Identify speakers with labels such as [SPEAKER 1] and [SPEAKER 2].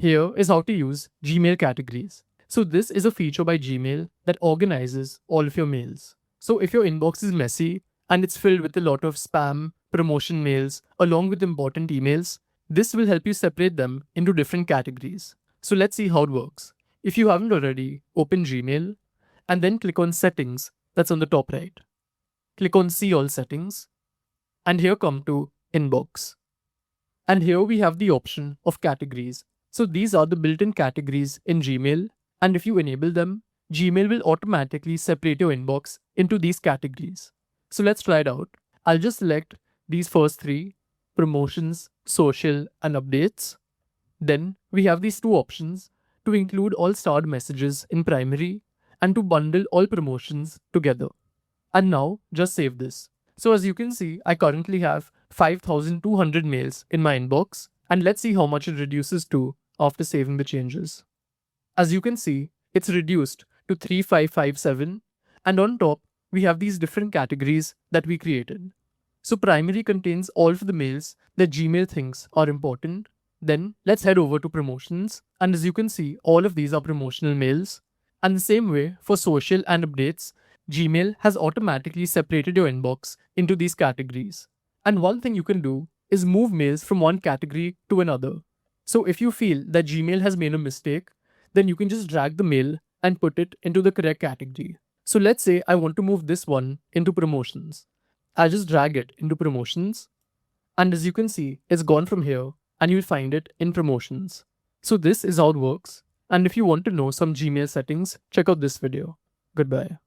[SPEAKER 1] Here is how to use Gmail categories. So this is a feature by Gmail that organizes all of your mails. So if your inbox is messy and it's filled with a lot of spam, promotion mails, along with important emails, this will help you separate them into different categories. So let's see how it works. If you haven't already, open Gmail and then click on Settings, that's on the top right. Click on See All Settings, and here come to Inbox. And here we have the option of categories. So these are the built-in categories in Gmail, and if you enable them, Gmail will automatically separate your inbox into these categories. So let's try it out. I'll just select these first three: promotions, social, and updates. Then we have these two options to include all starred messages in primary and to bundle all promotions together. And now just save this. So as you can see, I currently have 5,200 mails in my inbox, and let's see how much it reduces to after saving the changes. As you can see, it's reduced to 3557, and on top, we have these different categories that we created. So primary contains all of the mails that Gmail thinks are important. Then let's head over to promotions, and as you can see, all of these are promotional mails. And the same way for social and updates, Gmail has automatically separated your inbox into these categories. And one thing you can do is move mails from one category to another. So if you feel that Gmail has made a mistake, then you can just drag the mail and put it into the correct category. So let's say I want to move this one into promotions. I'll just drag it into promotions. And as you can see, it's gone from here and you'll find it in promotions. So this is how it works. And if you want to know some Gmail settings, check out this video. Goodbye.